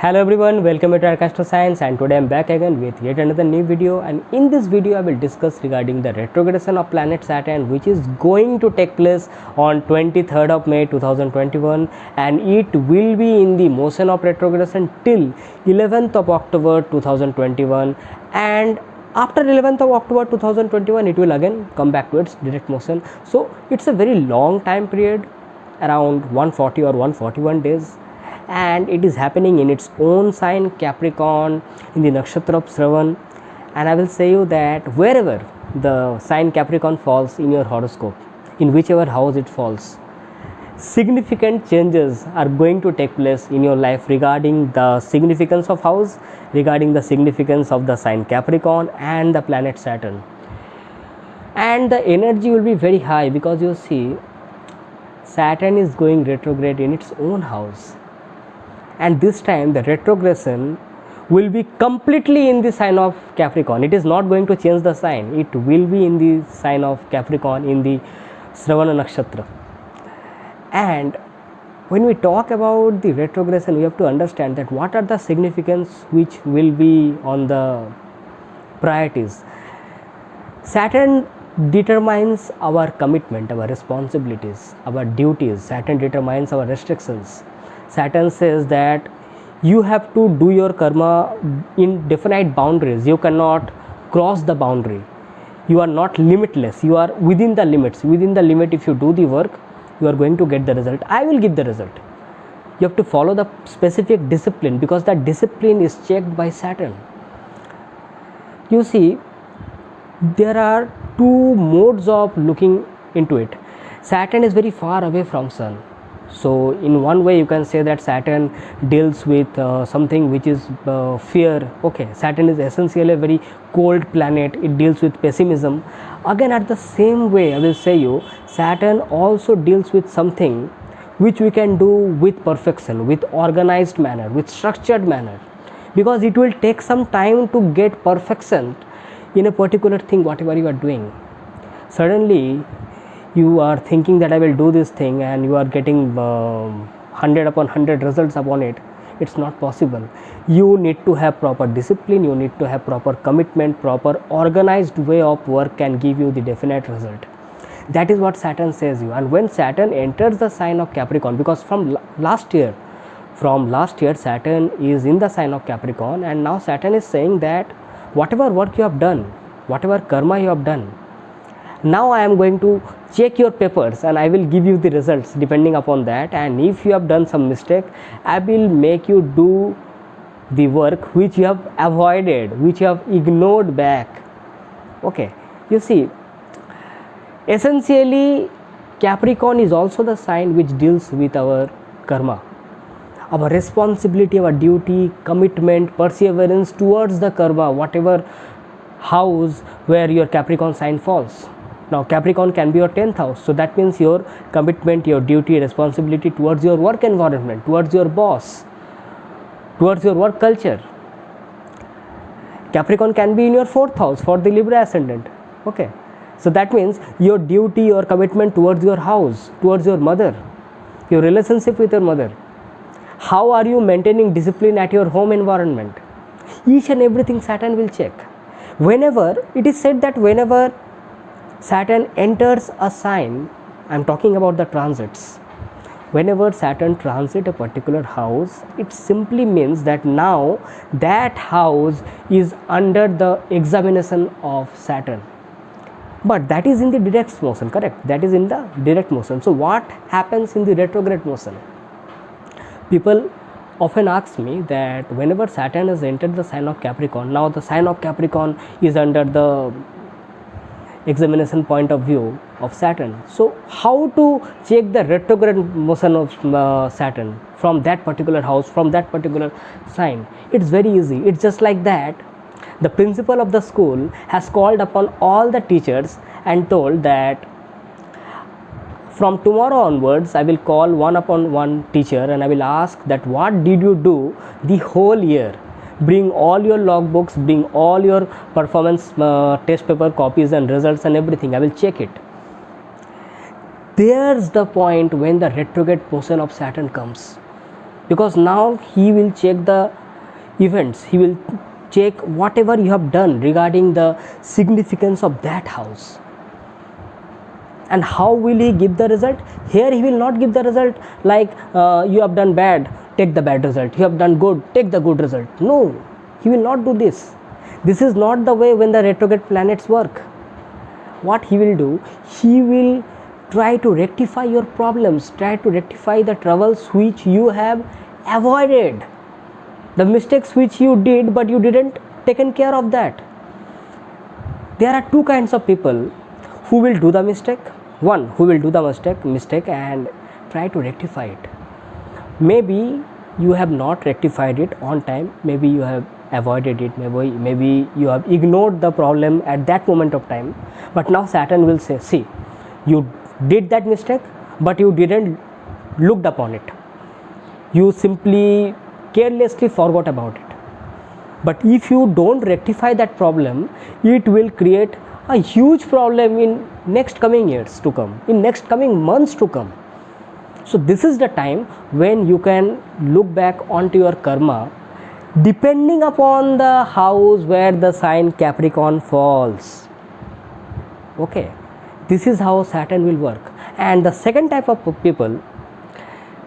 Hello everyone, welcome to Astro Science, and today I'm back again with yet another new video. And in this video I will discuss regarding the retrogression of planet Saturn, which is going to take place on 23rd of May 2021, and it will be in the motion of retrogression till 11th of October 2021, and after 11th of October 2021 it will again come back to its direct motion. So it's a very long time period, around 140 or 141 days, and it is happening in its own sign Capricorn in the nakshatra of Shravan. And I will say you that wherever the sign Capricorn falls in your horoscope, in whichever house it falls, significant changes are going to take place in your life regarding the significance of house, regarding the significance of the sign Capricorn and the planet Saturn. And the energy will be very high because you see Saturn is going retrograde in its own house, and this time the retrogression will be completely in the sign of Capricorn. It is not going to change the sign, it will be in the sign of Capricorn in the Shravana nakshatra. And when we talk about the retrogression, we have to understand that what are the significance which will be on the priorities. Saturn determines our commitment, our responsibilities, our duties. Saturn determines our restrictions. Saturn says that you have to do your karma in definite boundaries. You cannot cross the boundary. You are not limitless. You are within the limits. Within the limit, if you do the work, you are going to get the result. I will give the result. You have to follow the specific discipline, because that discipline is checked by Saturn. You see, there are two modes of looking into it. Saturn is very far away from Sun. So in one way you can say that Saturn deals with something which is fear. Okay, Saturn is essentially a very cold planet. It deals with pessimism. Again, at the same way, I will say you, Saturn also deals with something which we can do with perfection, with organized manner, with structured manner, because it will take some time to get perfection in a particular thing, whatever you are doing. Suddenly you are thinking that I will do this thing, and you are getting 100 upon 100 results upon it. It's not possible. You need to have proper discipline, you need to have proper commitment. Proper organized way of work can give you the definite result. That is what Saturn says you. And when Saturn enters the sign of Capricorn, because from last year Saturn is in the sign of Capricorn, and now Saturn is saying that whatever work you have done, whatever karma you have done, now I am going to check your papers and I will give you the results depending upon that. And if you have done some mistake, I will make you do the work which you have avoided, which you have ignored back. Okay, you see, essentially Capricorn is also the sign which deals with our karma, our responsibility, our duty, commitment, perseverance towards the karma, whatever house where your Capricorn sign falls. Now Capricorn can be your 10th house, so that means your commitment, your duty, responsibility towards your work environment, towards your boss, towards your work culture. Capricorn can be in your 4th house for the Libra ascendant. Okay, so that means your duty, your commitment towards your house, towards your mother, your relationship with your mother. How are you maintaining discipline at your home environment? Each and everything Saturn will check. Whenever it is said that whenever Saturn enters a sign, I am talking about the transits. Whenever Saturn transits a particular house, it simply means that now that house is under the examination of Saturn. But that is in the direct motion, correct? That is in the direct motion. So what happens in the retrograde motion? People often ask me that whenever Saturn has entered the sign of Capricorn, now the sign of Capricorn is under the examination point of view of Saturn. So how to check the retrograde motion of Saturn from that particular house, from that particular sign? It's very easy. It's just like that the principal of the school has called upon all the teachers and told that from tomorrow onwards I will call one upon one teacher and I will ask that what did you do the whole year. Bring all your logbooks, bring all your performance test paper copies and results and everything. I will check it. There's the point when the retrograde motion of Saturn comes. because now he will check the events, he will check whatever you have done regarding the significance of that house. And how will he give the result? Here he will not give the result like you have done bad, take the bad result, you have done good, take the good result. No, he will not do this. This is not the way when the retrograde planets work. What he will do, he will try to rectify your problems, try to rectify the troubles which you have avoided, the mistakes which you did but you didn't taken care of that. There are two kinds of people who will do the mistake. One who will do the mistake and try to rectify it. Maybe you have not rectified it on time, maybe you have avoided it, maybe you have ignored the problem at that moment of time, but now Saturn will say, see, you did that mistake but you didn't looked upon it, you simply carelessly forgot about it. But if you don't rectify that problem, it will create a huge problem in next coming years to come, in next coming months to come. So this is the time when you can look back onto your karma depending upon the house where the sign Capricorn falls. Okay, this is how Saturn will work. And the second type of people,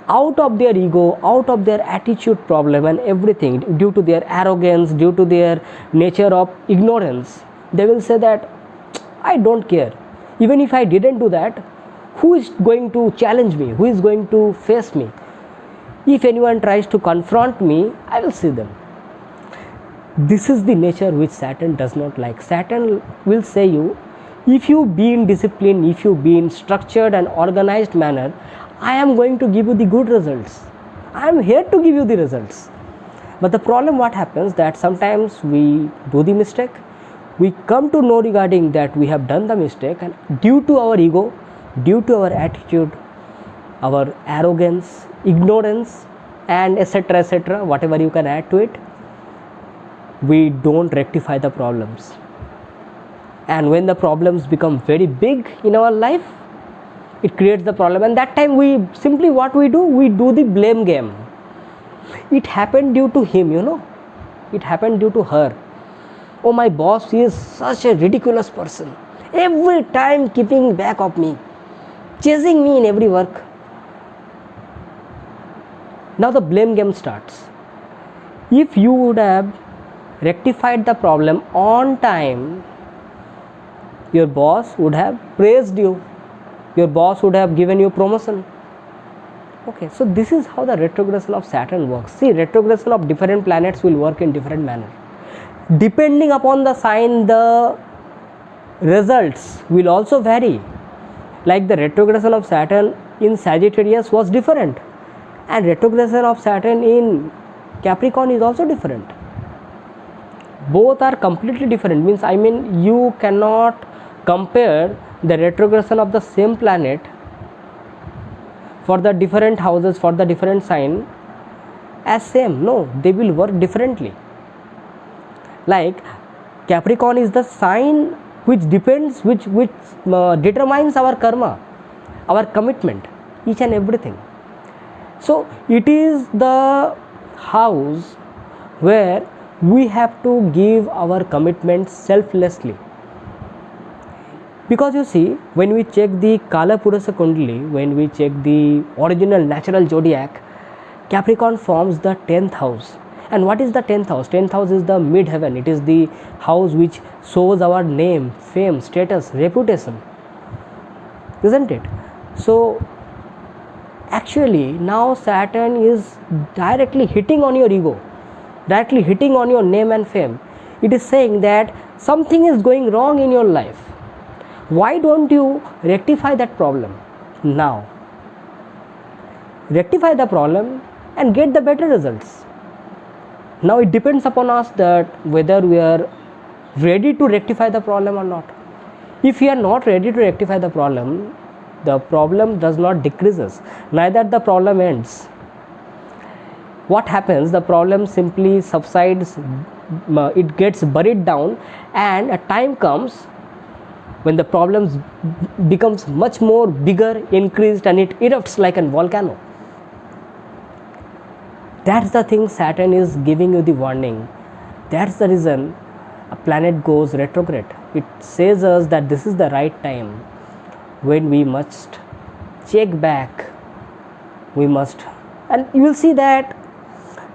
out of their ego, out of their attitude problem and everything, due to their arrogance, due to their nature of ignorance, they will say that I don't care, even if I didn't do that, who is going to challenge me, who is going to face me? If anyone tries to confront me, I will see them. This is the nature which Saturn does not like. Saturn will say you, if you be in discipline, if you be in structured and organized manner, I am going to give you the good results. I am here to give you the results. But the problem what happens, that sometimes we do the mistake, we come to know regarding that we have done the mistake, and due to our ego, due to our attitude, our arrogance, ignorance, and etc., whatever you can add to it, we don't rectify the problems. And when the problems become very big in our life, it creates the problem, and that time we simply, what we do the blame game. It happened due to him, it happened due to her. Oh, my boss is such a ridiculous person, every time keeping back of me, chasing me in every work. Now the blame game starts. If you would have rectified the problem on time, your boss would have praised you, your boss would have given you promotion. Okay, so this is how the retrogression of Saturn works. See, retrogression of different planets will work in different manner. Depending upon the sign, the results will also vary. Like the retrogression of Saturn in Sagittarius was different, and retrogression of Saturn in Capricorn is also different. Both are completely different. Means you cannot compare the retrogression of the same planet for the different houses, for the different sign as same. No, they will work differently. Like Capricorn is the sign which determines our karma, our commitment, each and everything. So it is the house where we have to give our commitment selflessly. Because you see, when we check the Kala Purusha Kundali, when we check the original natural zodiac, Capricorn forms the 10th house. And what is the 10th house? 10th house is the mid-heaven. It is the house which shows our name, fame, status, reputation. Isn't it? So actually now Saturn is directly hitting on your ego, directly hitting on your name and fame. It is saying that something is going wrong in your life. Why don't you rectify that problem now? Rectify the problem and get the better results. Now it depends upon us that whether we are ready to rectify the problem or not. If we are not ready to rectify the problem does not decreases, neither the problem ends. What happens? The problem simply subsides, it gets buried down, and a time comes when the problems becomes much more bigger, increased, and it erupts like a volcano. That's the thing, Saturn is giving you the warning. That's the reason a planet goes retrograde. It says us that this is the right time when we must check back. We must, and you will see that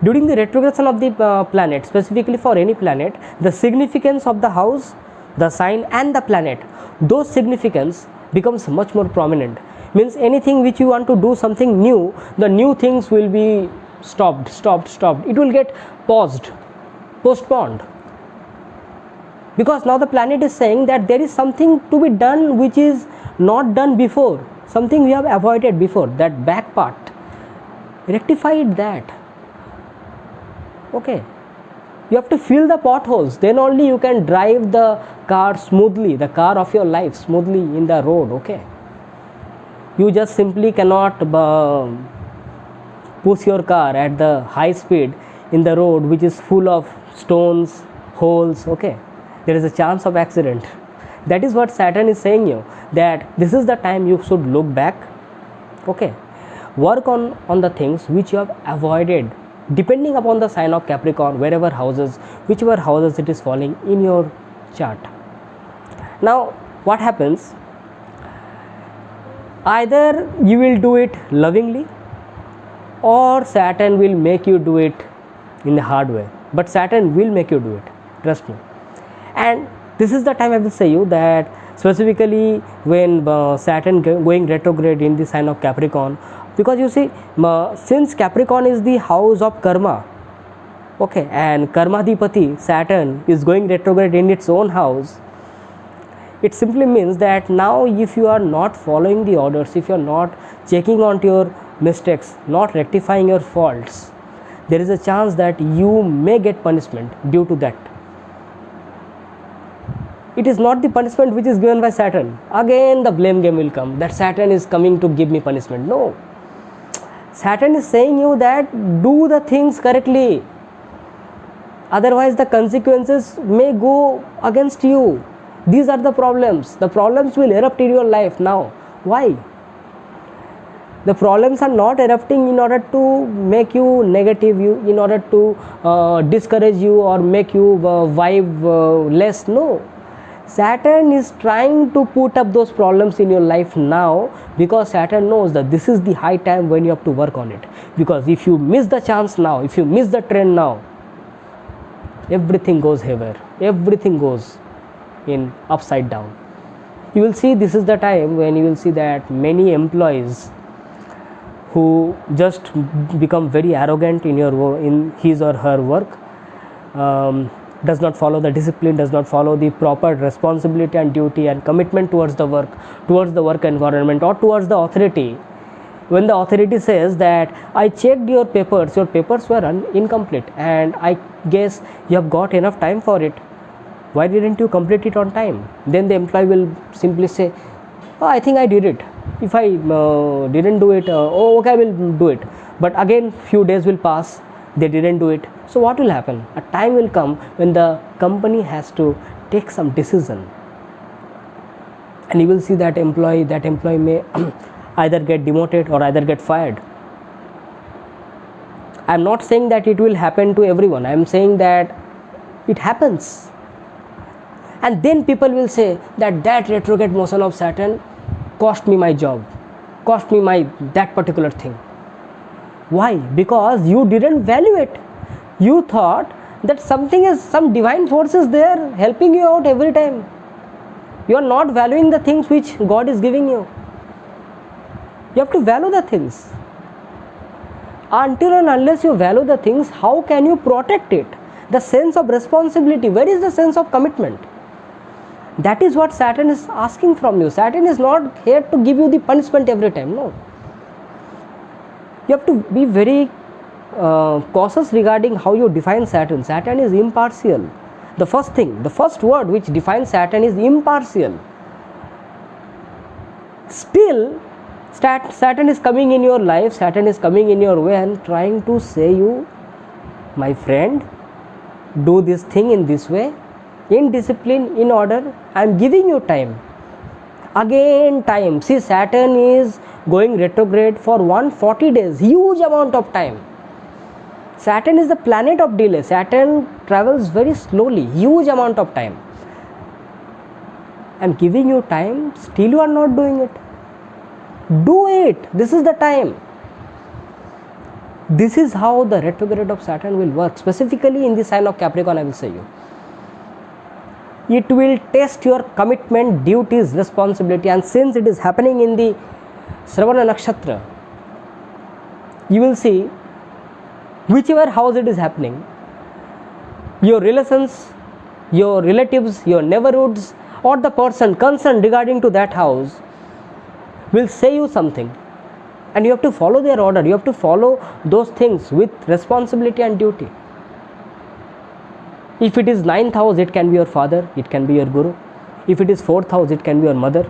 during the retrogression of the planet, specifically for any planet, the significance of the house, the sign and the planet, those significance becomes much more prominent. Means anything which you want to do something new, the new things will be stopped. It will get paused, postponed, because now the planet is saying that there is something to be done which is not done before, something we have avoided before, that back part, rectified that. Okay, you have to fill the potholes, then only you can drive the car smoothly, the car of your life smoothly in the road. Okay, you just simply cannot push your car at the high speed in the road which is full of stones, holes. Okay, there is a chance of accident. That is what Saturn is saying you, that this is the time you should look back. Okay, work on the things which you have avoided, depending upon the sign of Capricorn, whichever houses it is falling in your chart. Now what happens, either you will do it lovingly or Saturn will make you do it in a hard way, but Saturn will make you do it, trust me. And this is the time I will say you that specifically when Saturn going retrograde in the sign of Capricorn, because you see, since Capricorn is the house of karma, okay, and Karmadhipati Saturn is going retrograde in its own house, it simply means that now if you are not following the orders, if you are not checking onto your mistakes, not rectifying your faults, there is a chance that you may get punishment due to that. It is not the punishment which is given by Saturn. Again the blame game will come, that Saturn is coming to give me punishment. No, Saturn is saying you that do the things correctly, otherwise the consequences may go against you. These are the problems will erupt in your life now. Why? The problems are not erupting in order to make you negative, in order to discourage you or make you vibe less. No, Saturn is trying to put up those problems in your life now, because Saturn knows that this is the high time when you have to work on it. Because if you miss the chance now, if you miss the trend now, everything goes haywire, everything goes in upside down. You will see, this is the time when you will see that many employees who just become very arrogant in his or her work, does not follow the discipline, does not follow the proper responsibility and duty and commitment towards the work environment or towards the authority. When the authority says that I checked your papers were incomplete and I guess you have got enough time for it, why didn't you complete it on time? Then the employee will simply say, oh, I think I did it. If I didn't do it, okay, I will do it. But again few days will pass, they didn't do it. So what will happen? A time will come when the company has to take some decision, and you will see that employee may either get demoted or either get fired. I am not saying that it will happen to everyone, I am saying that it happens. And then people will say that retrograde motion of Saturn cost me my job, cost me that particular thing. Why? Because you didn't value it. You thought that some divine force is there helping you out every time. You are not valuing the things which God is giving you. You have to value the things. Until and unless you value the things, how can you protect it? The sense of responsibility, where is the sense of commitment? That is what Saturn is asking from you. Saturn is not here to give you the punishment every time. No. You have to be very cautious regarding how you define Saturn. Saturn is impartial. The first word which defines Saturn is impartial. Still, Saturn is coming in your life, Saturn is coming in your way and trying to say you, my friend, do this thing in this way, in discipline, in order. I am giving you time. Again time. See, Saturn is going retrograde for 140 days, huge amount of time. Saturn is the planet of delay. Saturn travels very slowly, huge amount of time. I'm giving you time, still you are not doing it. Do it. This is the time. This is how the retrograde of Saturn will work, specifically in the sign of Capricorn. I will say you, it will test your commitment, duties, responsibility, and since it is happening in the Shravana Nakshatra, you will see whichever house it is happening, your relations, your relatives, your neighborhoods, or the person concerned regarding to that house will say you something, and you have to follow their order. You have to follow those things with responsibility and duty. If it is 9th house, it can be your father, it can be your guru. If it is 4th house, it can be your mother.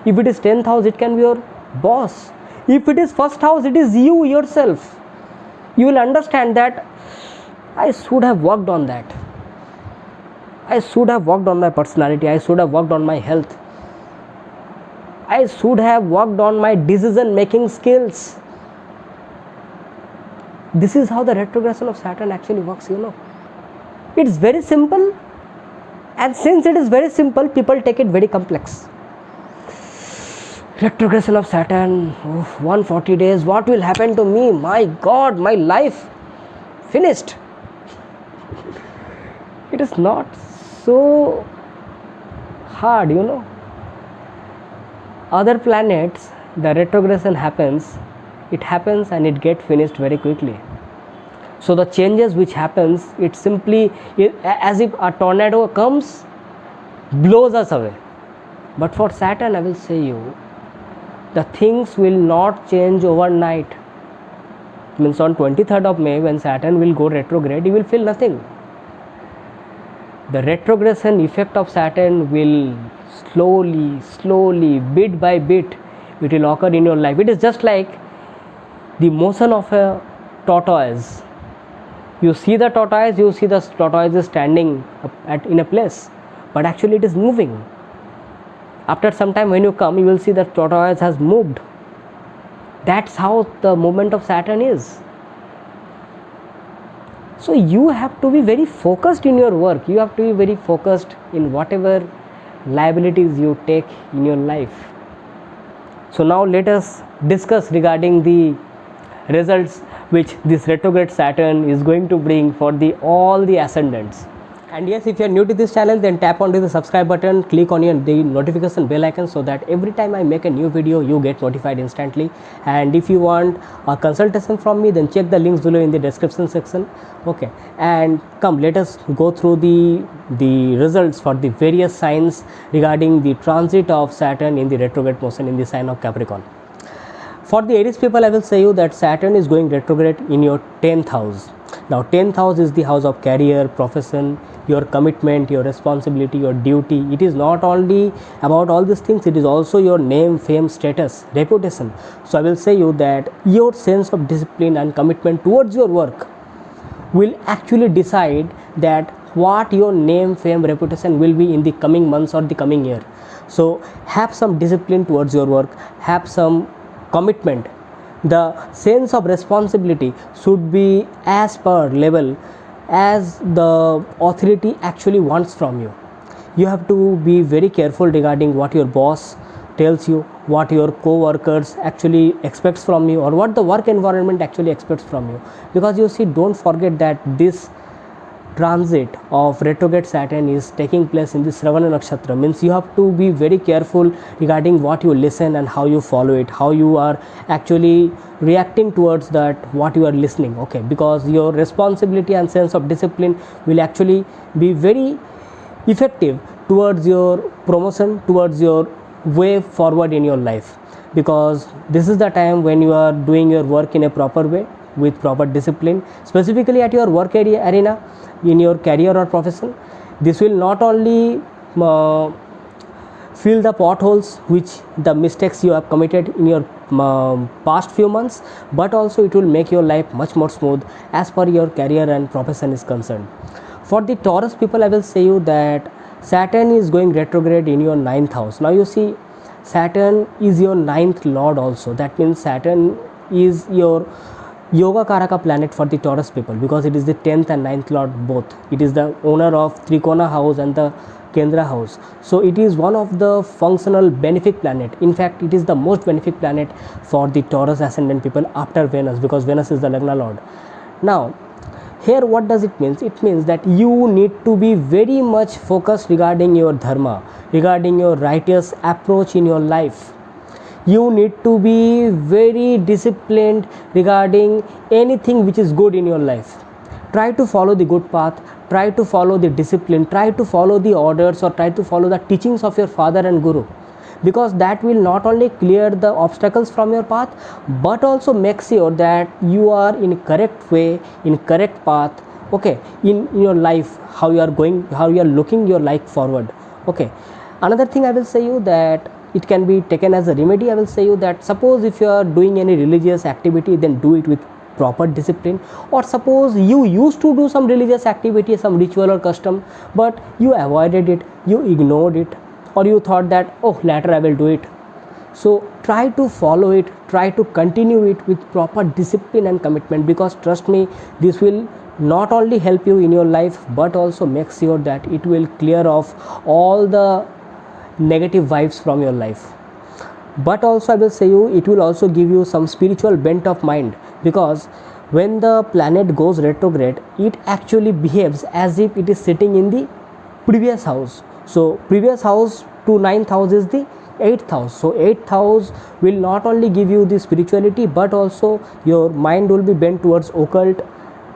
If it is 10th house, it can be your boss. If it is 1st house, it is you yourself. You will understand that I should have worked on that. I should have worked on my personality. I should have worked on my health. I should have worked on my decision making skills. This is how the retrogression of Saturn actually works, you know. It's very simple, and since it is very simple, people take it very complex. Retrogression of Saturn, 140 days, what will happen to me? My God, my life finished. It is not so hard, you know. Other planets, the retrogression happens, it happens and it gets finished very quickly. So the changes which happens, it simply as if a tornado comes, blows us away. But for Saturn, I will say you, the things will not change overnight. Means on 23rd of May, when Saturn will go retrograde, you will feel nothing. The retrogression effect of Saturn will slowly, bit by bit, it will occur in your life. It is just like the motion of a tortoise. You see the tortoise, you see the tortoise is standing in a place, but actually it is moving. After some time, when you come, you will see that tortoise has moved. That's how the movement of Saturn is. So you have to be very focused in your work. You have to be very focused in whatever liabilities you take in your life. So now let us discuss regarding the results which this retrograde Saturn is going to bring for all the ascendants. And yes, if you are new to this channel, then tap onto the subscribe button, click on the notification bell icon so that every time I make a new video, you get notified instantly. And if you want a consultation from me, then check the links below in the description section. Okay, and come, let us go through the results for the various signs regarding the transit of Saturn in the retrograde motion in the sign of Capricorn. For the Aries people, I will say you that Saturn is going retrograde in your 10th house. Now 10th house is the house of career, profession, your commitment, your responsibility, your duty. It is not only about all these things, it is also your name, fame, status, reputation. So I will say you that your sense of discipline and commitment towards your work will actually decide that what your name, fame, reputation will be in the coming months or the coming year. So have some discipline towards your work, have some commitment. The sense of responsibility should be as per level as the authority actually wants from you. You have to be very careful regarding what your boss tells you, what your co-workers actually expects from you, or what the work environment actually expects from you. Because you see, don't forget that this transit of retrograde Saturn is taking place in the Shravana Nakshatra. Means you have to be very careful regarding what you listen and how you follow it, how you are actually reacting towards that, what you are listening. Okay, because your responsibility and sense of discipline will actually be very effective towards your promotion, towards your way forward in your life. Because this is the time when you are doing your work in a proper way with proper discipline, specifically at your work arena, in your career or profession. This will not only fill the potholes which the mistakes you have committed in your past few months, but also it will make your life much more smooth as per your career and profession is concerned. For the Taurus people, I will say you that Saturn is going retrograde in your 9th house. Now you see, Saturn is your 9th lord also. That means Saturn is your Yoga Karaka planet for the Taurus people, because it is the 10th and 9th lord both. It is the owner of Trikona house and the Kendra house. So it is one of the functional benefic planet. In fact, it is the most benefic planet for the Taurus ascendant people after Venus, because Venus is the Lagna lord. Now, here what does it mean? It means that you need to be very much focused regarding your dharma, regarding your righteous approach in your life. You need to be very disciplined regarding anything which is good in your life. Try to follow the good path, try to follow the discipline, try to follow the orders, or try to follow the teachings of your father and guru, because that will not only clear the obstacles from your path, but also make sure that you are in correct way, in correct path, okay, in your life, how you are going, how you are looking your life forward. Okay, another thing I will say you that it can be taken as a remedy. I will say you that suppose if you are doing any religious activity, then do it with proper discipline. Or suppose you used to do some religious activity, some ritual or custom, but you avoided it, you ignored it, or you thought that, oh, later I will do it. So try to follow it, try to continue it with proper discipline and commitment, because trust me, this will not only help you in your life, but also make sure that it will clear off all the negative vibes from your life. But also I will say you, it will also give you some spiritual bent of mind, because when the planet goes retrograde, it actually behaves as if it is sitting in the previous house. So previous house to 9th house is the 8th house. So 8th house will not only give you the spirituality, but also your mind will be bent towards occult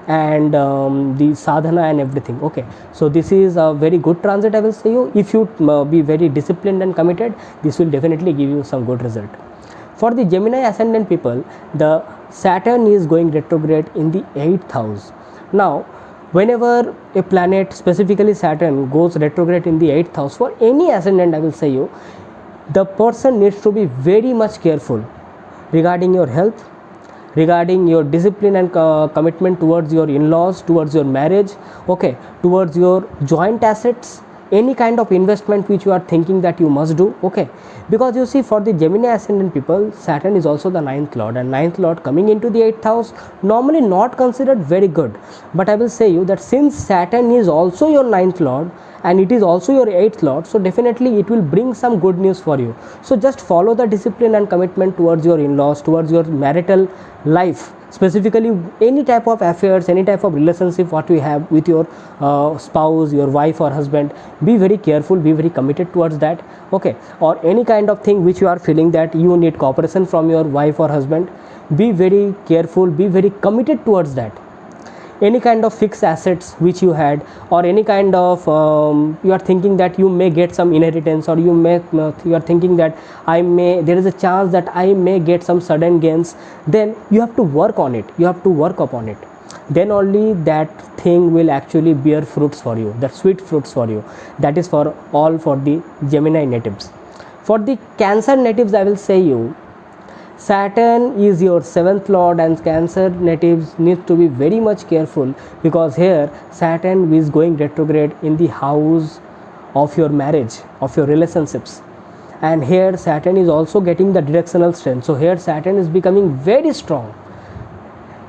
and the sadhana and everything. Okay, so this is a very good transit, I will say you. If you be very disciplined and committed, this will definitely give you some good result. For the Gemini ascendant people, the Saturn is going retrograde in the 8th house. Now, whenever a planet, specifically Saturn, goes retrograde in the 8th house, for any ascendant, I will say you, the person needs to be very much careful regarding your health, regarding your discipline and commitment towards your in-laws, towards your marriage, okay, towards your joint assets, any kind of investment which you are thinking that you must do. Okay, because you see, for the Gemini ascendant people, Saturn is also the 9th lord, and 9th lord coming into the 8th house, normally not considered very good. But I will say you that since Saturn is also your 9th lord and it is also your 8th lord, so definitely it will bring some good news for you. So just follow the discipline and commitment towards your in-laws, towards your marital life, specifically any type of affairs, any type of relationship what you have with your spouse, your wife or husband. Be very careful, be very committed towards that. Okay, or any kind of thing which you are feeling that you need cooperation from your wife or husband, be very careful, be very committed towards that. Any kind of fixed assets which you had, or any kind of you are thinking that you may get some inheritance, or you are thinking that there is a chance that I may get some sudden gains, then you have to work on it, you have to work upon it. Then only that thing will actually bear fruits for you, that sweet fruits for you. That is for all for the Gemini natives. For the Cancer natives, I will say you, Saturn is your 7th lord, and Cancer natives need to be very much careful, because here Saturn is going retrograde in the house of your marriage, of your relationships, and here Saturn is also getting the directional strength. So here Saturn is becoming very strong.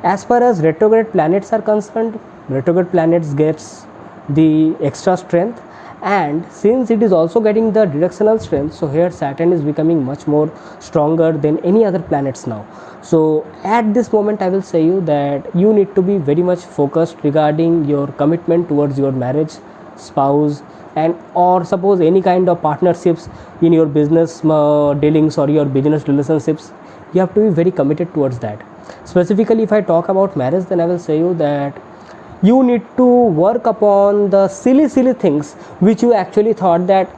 As far as retrograde planets are concerned, retrograde planets gets the extra strength, and since it is also getting the directional strength, so here Saturn is becoming much more stronger than any other planets now. So at this moment I will say you that you need to be very much focused regarding your commitment towards your marriage, spouse, and or suppose any kind of partnerships in your business dealings or your business relationships. You have to be very committed towards that. Specifically, if I talk about marriage, then I will say you that you need to work upon the silly things which you actually thought that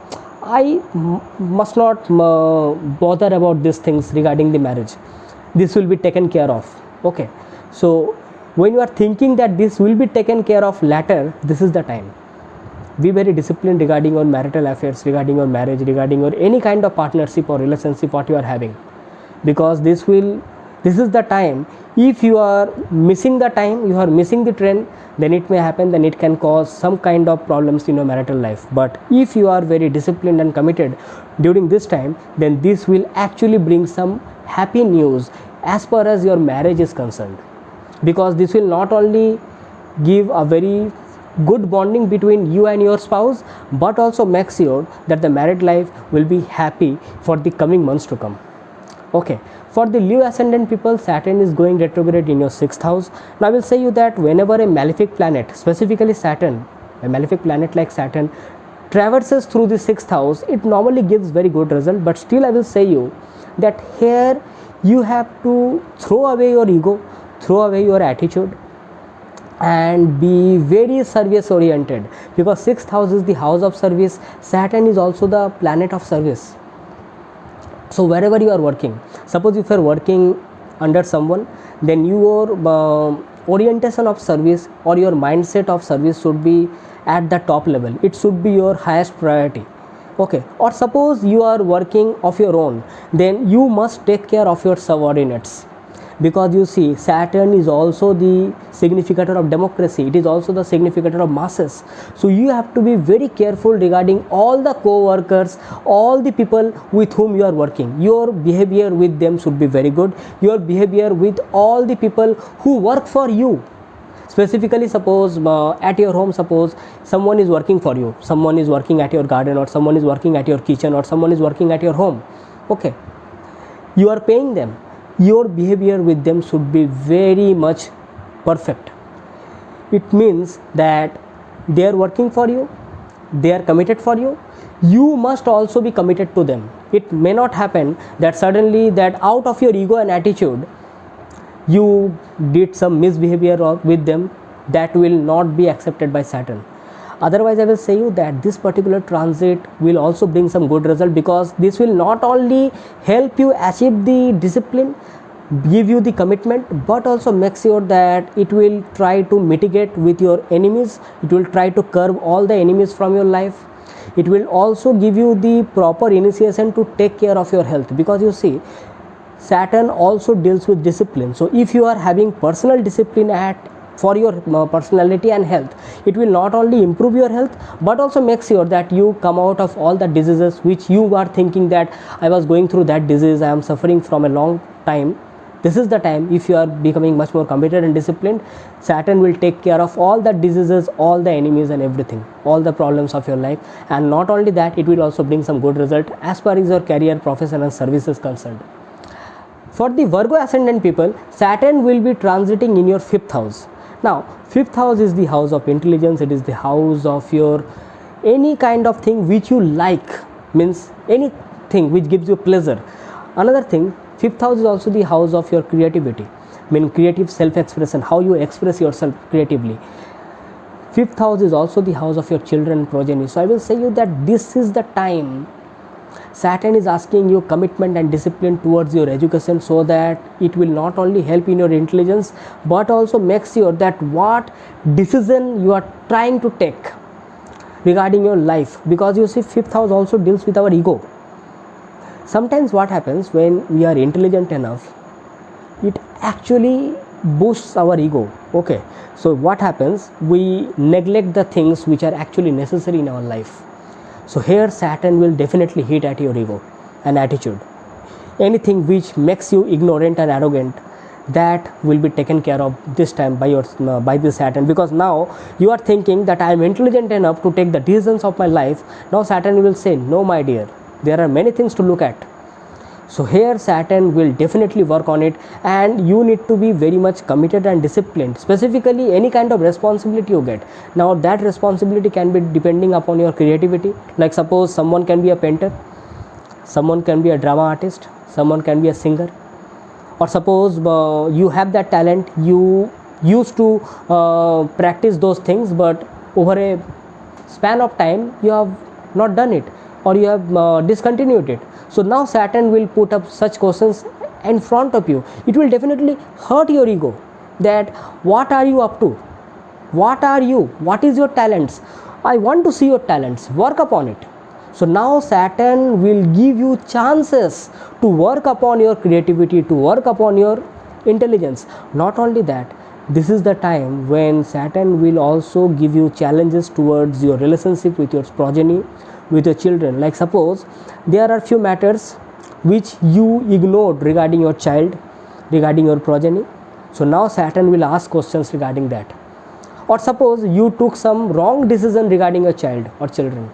I must not bother about these things regarding the marriage. This will be taken care of. Okay, so when you are thinking that this will be taken care of later, this is the time. Be very disciplined regarding your marital affairs, regarding your marriage, regarding your any kind of partnership or relationship what you are having, because this is the time. If you are missing the time, you are missing the train, then it may happen, then it can cause some kind of problems in your marital life. But if you are very disciplined and committed during this time, then this will actually bring some happy news as far as your marriage is concerned. because this will not only give a very good bonding between you and your spouse, but also make sure that the married life will be happy for the coming months to come. Okay, for the Leo ascendant people, Saturn is going retrograde in your 6th house. Now I will say you that whenever a malefic planet, specifically Saturn, a malefic planet like Saturn traverses through the 6th house, it normally gives very good result. But still I will say you that here you have to throw away your ego, throw away your attitude, and be very service oriented, because 6th house is the house of service. Saturn is also the planet of service. So wherever you are working, suppose if you are working under someone, then your orientation of service or your mindset of service should be at the top level. It should be your highest priority. Okay, or suppose you are working of your own, then you must take care of your subordinates, because you see Saturn is also the significator of democracy, it is also the significator of masses. So you have to be very careful regarding all the co-workers, all the people with whom you are working. Your behavior with them should be very good, your behavior with all the people who work for you. Specifically, suppose at your home, suppose someone is working for you, someone is working at your garden, or someone is working at your kitchen, or someone is working at your home. Okay, you are paying them, your behavior with them should be very much perfect. It means that they are working for you, they are committed for you, you must also be committed to them. It may not happen that suddenly that out of your ego and attitude you did some misbehavior with them, that will not be accepted by Saturn. Otherwise I will say you that this particular transit will also bring some good result, because this will not only help you achieve the discipline, give you the commitment, but also make sure that it will try to mitigate with your enemies, it will try to curb all the enemies from your life. It will also give you the proper initiation to take care of your health, because you see Saturn also deals with discipline. So if you are having personal discipline for your personality and health, it will not only improve your health, but also make sure that you come out of all the diseases which you are thinking that I was going through that disease, I am suffering from a long time. This is the time, if you are becoming much more committed and disciplined, Saturn will take care of all the diseases, all the enemies and everything, all the problems of your life. And not only that, it will also bring some good result as far as your career, profession and service is concerned. For the Virgo ascendant people, Saturn will be transiting in your 5th house. Now 5th house is the house of intelligence, it is the house of your any kind of thing which you like, means anything which gives you pleasure. Another thing, 5th house is also the house of your creativity, mean creative self-expression, how you express yourself creatively. 5th house is also the house of your children and progeny. So I will say you that this is the time Saturn is asking you commitment and discipline towards your education, so that it will not only help in your intelligence, but also make sure that what decision you are trying to take regarding your life, because you see 5th house also deals with our ego. Sometimes what happens when we are intelligent enough, it actually boosts our ego. Okay, so what happens, we neglect the things which are actually necessary in our life. So here Saturn will definitely hit at your ego and attitude. Anything which makes you ignorant and arrogant, that will be taken care of this time by this Saturn, because now you are thinking that I am intelligent enough to take the decisions of my life. Now Saturn will say, no my dear, there are many things to look at. So here Saturn will definitely work on it, and you need to be very much committed and disciplined. Specifically, any kind of responsibility you get, now that responsibility can be depending upon your creativity. Like suppose someone can be a painter, someone can be a drama artist, someone can be a singer, or suppose you have that talent, you used to practice those things, but over a span of time you have not done it, or you have discontinued it. So now Saturn will put up such questions in front of you. It will definitely hurt your ego, that what are you up to, what are you, what is your talents, I want to see your talents, work upon it. So now Saturn will give you chances to work upon your creativity, to work upon your intelligence. Not only that, this is the time when Saturn will also give you challenges towards your relationship with your progeny, with your children. Like suppose there are few matters which you ignored regarding your child, regarding your progeny. So now Saturn will ask questions regarding that. Or suppose you took some wrong decision regarding your child or children,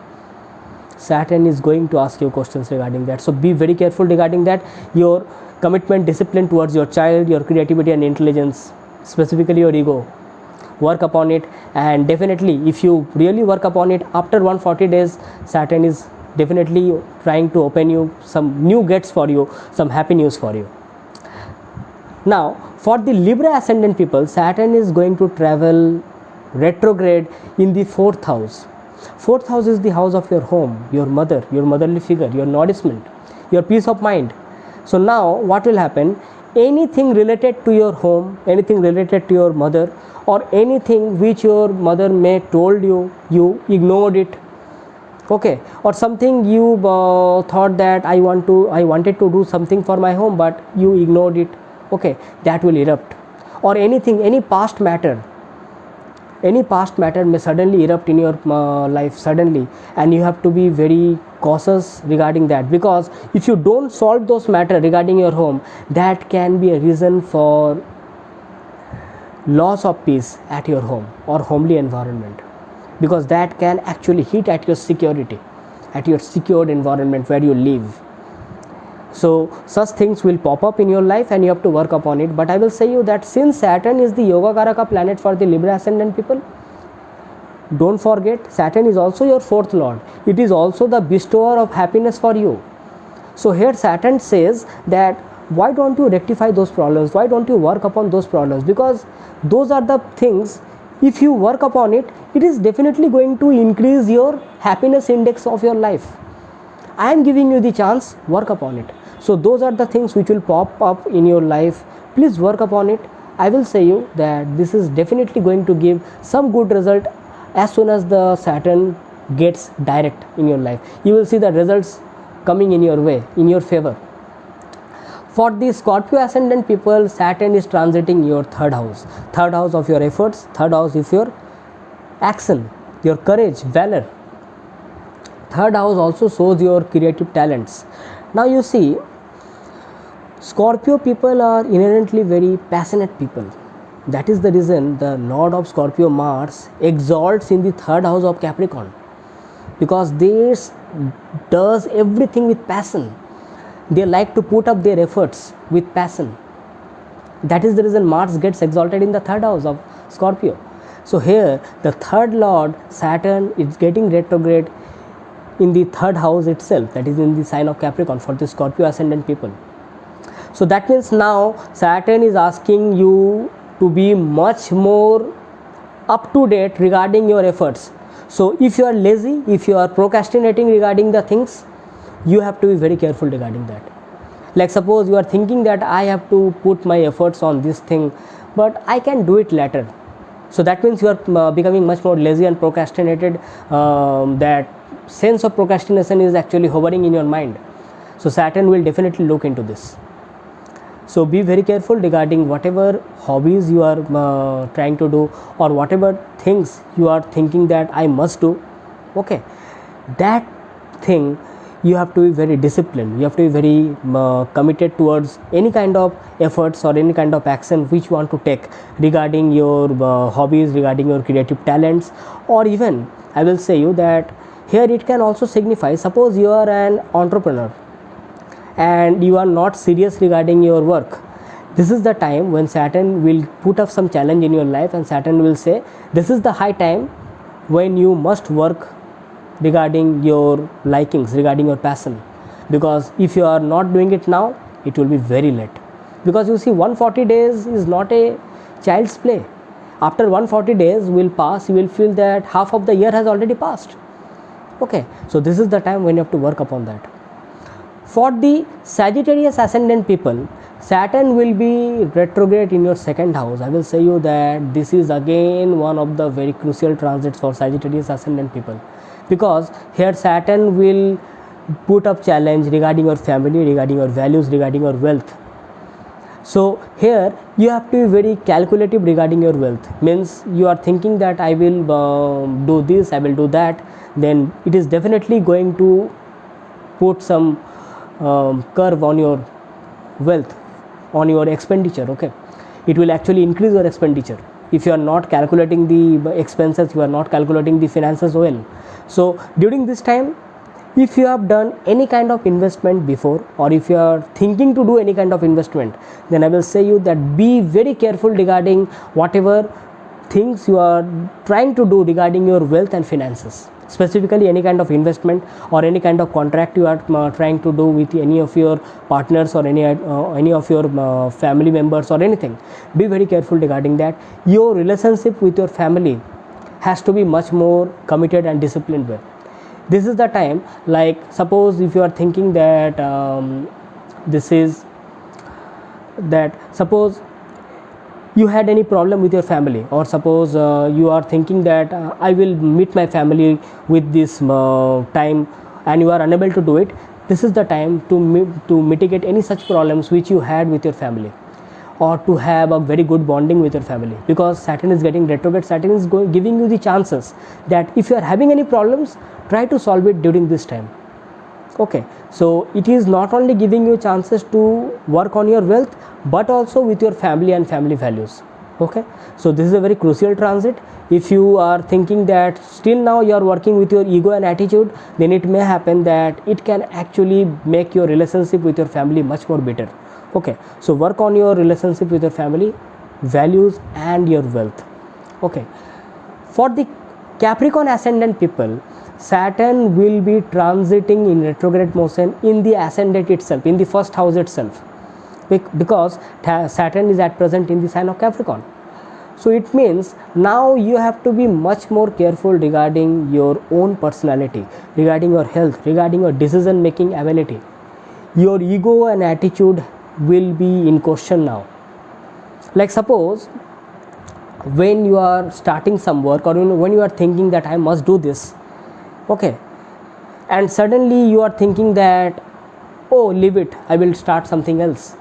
Saturn is going to ask you questions regarding that. So be very careful regarding that. Your commitment, discipline towards your child, your creativity and intelligence, specifically your ego, work upon it. And definitely if you really work upon it, after 140 days Saturn is definitely trying to open you some new gates for you, some happy news for you. Now for the Libra ascendant people, Saturn is going to travel retrograde in the 4th house. 4th house is the house of your home, your mother, your motherly figure, your nourishment, your peace of mind. So now what will happen, anything related to your home, anything related to your mother, or anything which your mother may told you, you ignored it, okay, or something you thought that I wanted to do something for my home but you ignored it, okay, that will erupt. Or anything, any past matter may suddenly erupt in your life suddenly, and you have to be very cautious regarding that, because if you don't solve those matter regarding your home, that can be a reason for loss of peace at your home or homely environment, because that can actually hit at your security, at your secured environment where you live. So such things will pop up in your life and you have to work upon it. But I will say you that since Saturn is the Yoga Karaka planet for the Libra ascendant people, don't forget Saturn is also your 4th lord. It is also the bestower of happiness for you. So here Saturn says that why don't you rectify those problems, why don't you work upon those problems, because those are the things, if you work upon it, it is definitely going to increase your happiness index of your life. I am giving you the chance, work upon it. So those are the things which will pop up in your life. Please work upon it. I will say you that this is definitely going to give some good result as soon as the Saturn gets direct in your life. You will see the results coming in your way, in your favor. For the Scorpio ascendant people, Saturn is transiting your 3rd house. 3rd house of your efforts, 3rd house of your action, your courage, valor. 3rd house also shows your creative talents. Now you see, Scorpio people are inherently very passionate people. That is the reason the Lord of Scorpio, Mars, exalts in the 3rd house of Capricorn, because this does everything with passion. They like to put up their efforts with passion. That is the reason Mars gets exalted in the 3rd house of Scorpio. So here the 3rd lord Saturn is getting retrograde in the 3rd house itself, that is in the sign of Capricorn for the Scorpio ascendant people. So that means now Saturn is asking you to be much more up to date regarding your efforts. So if you are lazy, if you are procrastinating regarding the things, you have to be very careful regarding that. Like suppose you are thinking that I have to put my efforts on this thing but I can do it later. So that means you are becoming much more lazy and procrastinated. That sense of procrastination is actually hovering in your mind. So Saturn will definitely look into this. So be very careful regarding whatever hobbies you are trying to do, or whatever things you are thinking that I must do, okay, that thing you have to be very disciplined, you have to be very committed towards any kind of efforts or any kind of action which you want to take regarding your hobbies, regarding your creative talents. Or even I will say you that here it can also signify, suppose you are an entrepreneur and you are not serious regarding your work. This is the time when Saturn will put up some challenge in your life, and Saturn will say this is the high time when you must work regarding your likings, regarding your passion, because if you are not doing it now, it will be very late. Because you see, 140 days is not a child's play. After 140 days will pass, you will feel that half of the year has already passed. Okay, so this is the time when you have to work upon that. For the Sagittarius ascendant people, Saturn will be retrograde in your 2nd house. I will say you that this is again one of the very crucial transits for Sagittarius ascendant people, because here Saturn will put up challenge regarding your family, regarding your values, regarding your wealth. So here you have to be very calculative regarding your wealth. Means you are thinking that I will do this, I will do that, then it is definitely going to put some curve on your wealth, on your expenditure. Okay, it will actually increase your expenditure. If you are not calculating the expenses, you are not calculating the finances well. So during this time, if you have done any kind of investment before, or if you are thinking to do any kind of investment, then I will say you that be very careful regarding whatever things you are trying to do regarding your wealth and finances. Specifically any kind of investment or any kind of contract you are trying to do with any of your partners or any of your family members or anything, be very careful regarding that. Your relationship with your family has to be much more committed and disciplined way. This is the time, like suppose if you are thinking that suppose you had any problem with your family, or suppose you are thinking that I will meet my family with this time, and you are unable to do it. This is the time to mitigate any such problems which you had with your family, or to have a very good bonding with your family, because Saturn is getting retrograde. Saturn is giving you the chances that if you are having any problems, try to solve it during this time. Okay, so it is not only giving you chances to work on your wealth, but also with your family and family values. Okay, so this is a very crucial transit. If you are thinking that still now you are working with your ego and attitude, then it may happen that it can actually make your relationship with your family much more better. Okay, so work on your relationship with your family, values and your wealth. Okay, for the Capricorn ascendant people, Saturn will be transiting in retrograde motion in the ascendant itself, in the first house itself, because Saturn is at present in the sign of Capricorn. So it means now you have to be much more careful regarding your own personality, regarding your health, regarding your decision making ability. Your ego and attitude will be in question now. Like suppose when you are starting some work, or when you are thinking that I must do this, okay, and suddenly you are thinking that, oh, leave it, I will start something else.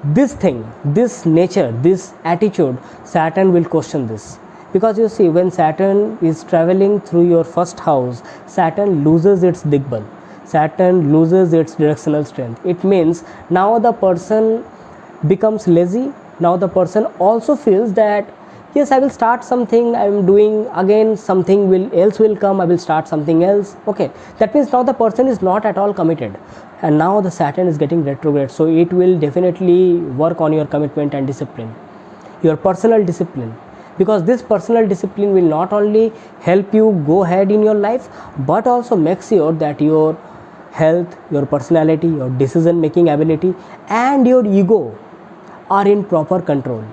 This thing, this nature, this attitude, Saturn will question this. Because you see, when Saturn is traveling through your first house, Saturn loses its digbal, Saturn loses its directional strength. It means now the person becomes lazy. Now the person also feels that, yes, I will start something, I am doing again, something else will come, I will start something else. Okay, that means now the person is not at all committed, and now the Saturn is getting retrograde, so it will definitely work on your commitment and discipline, your personal discipline, because this personal discipline will not only help you go ahead in your life, but also make sure that your health, your personality, your decision making ability and your ego are in proper control.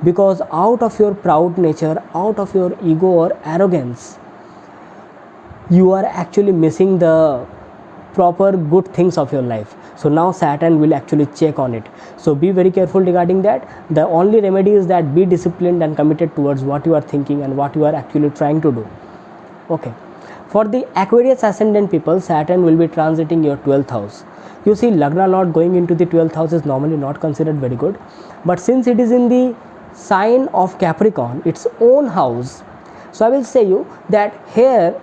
Because out of your proud nature, out of your ego or arrogance, you are actually missing the proper good things of your life. So now Saturn will actually check on it. So be very careful regarding that. The only remedy is that be disciplined and committed towards what you are thinking and what you are actually trying to do. Okay, for the Aquarius ascendant people, Saturn will be transiting your 12th house. You see, Lagna Lord going into the 12th house is normally not considered very good, but since it is in the sign of Capricorn, its own house, so I will say you that here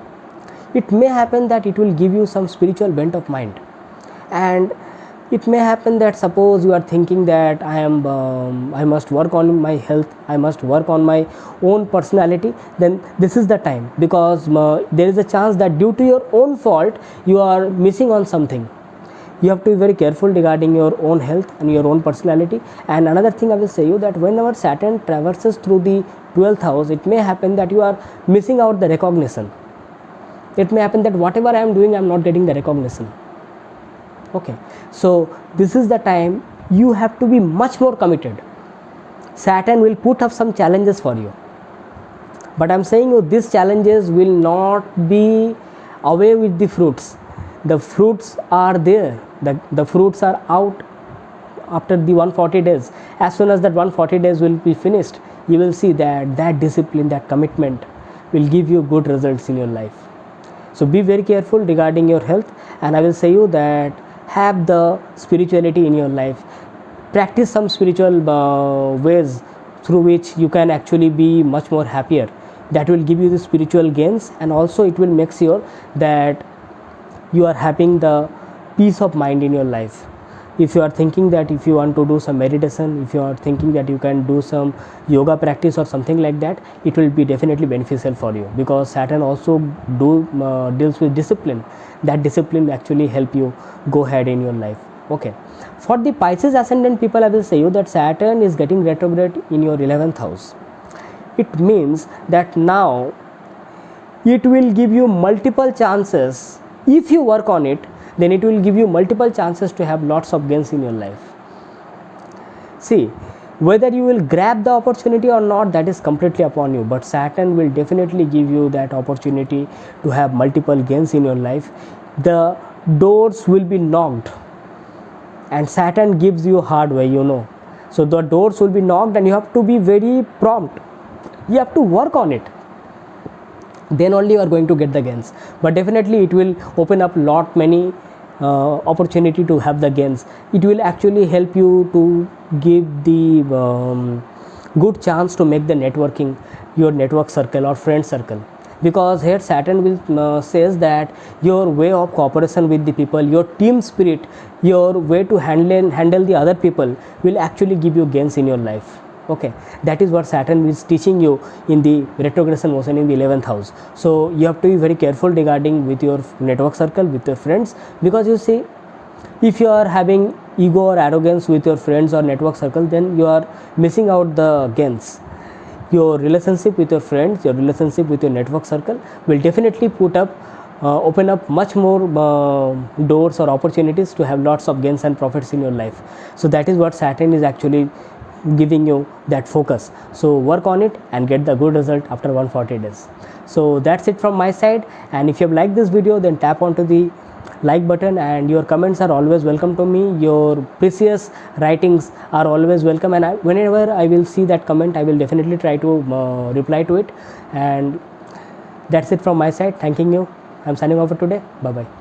it may happen that it will give you some spiritual bent of mind, and it may happen that suppose you are thinking that I must work on my health, I must work on my own personality, then this is the time, because there is a chance that due to your own fault you are missing on something. You have to be very careful regarding your own health and your own personality. And another thing I will say you that whenever Saturn traverses through the 12th house, it may happen that you are missing out the recognition. It may happen that whatever I am doing, I am not getting the recognition. Okay, so this is the time you have to be much more committed. Saturn will put up some challenges for you, but I am saying you these challenges will not be away with the fruits. The fruits are there, the fruits are out after the 140 days. As soon as that 140 days will be finished, you will see that discipline, that commitment will give you good results in your life. So be very careful regarding your health, and I will say you that have the spirituality in your life. Practice some spiritual ways through which you can actually be much more happier. That will give you the spiritual gains, and also it will make sure that you are having the peace of mind in your life. if you are thinking that if you want to do some meditation, if you are thinking that you can do some yoga practice or something like that, it will be definitely beneficial for you, because Saturn also deals with discipline. That discipline actually help you go ahead in your life. Okay, for the Pisces ascendant people, I will say you that Saturn is getting retrograde in your 11th house. It means that now it will give you multiple chances. If you work on it, then it will give you multiple chances to have lots of gains in your life. See, whether you will grab the opportunity or not, that is completely upon you, but Saturn will definitely give you that opportunity to have multiple gains in your life. The doors will be knocked, and Saturn gives you hard way, you know. So the doors will be knocked and you have to be very prompt. You have to work on it, then only you are going to get the gains. But definitely it will open up lot many opportunity to have the gains. It will actually help you to give the good chance to make the networking, your network circle or friend circle, because here Saturn will says that your way of cooperation with the people, your team spirit, your way to handle the other people will actually give you gains in your life. Okay, that is what Saturn is teaching you in the retrogression motion in the 11th house. So you have to be very careful regarding with your network circle, with your friends, because you see, if you are having ego or arrogance with your friends or network circle, then you are missing out the gains. Your relationship with your friends, your relationship with your network circle will definitely open up much more doors or opportunities to have lots of gains and profits in your life. So that is what Saturn is actually giving you, that focus. So work on it and get the good result after 140 days. So that's it from my side, and if you have liked this video, then tap onto the like button, and your comments are always welcome to me. Your precious writings are always welcome, and whenever I will see that comment, I will definitely try to reply to it. And that's it from my side. Thanking you. I'm signing off for today. Bye bye.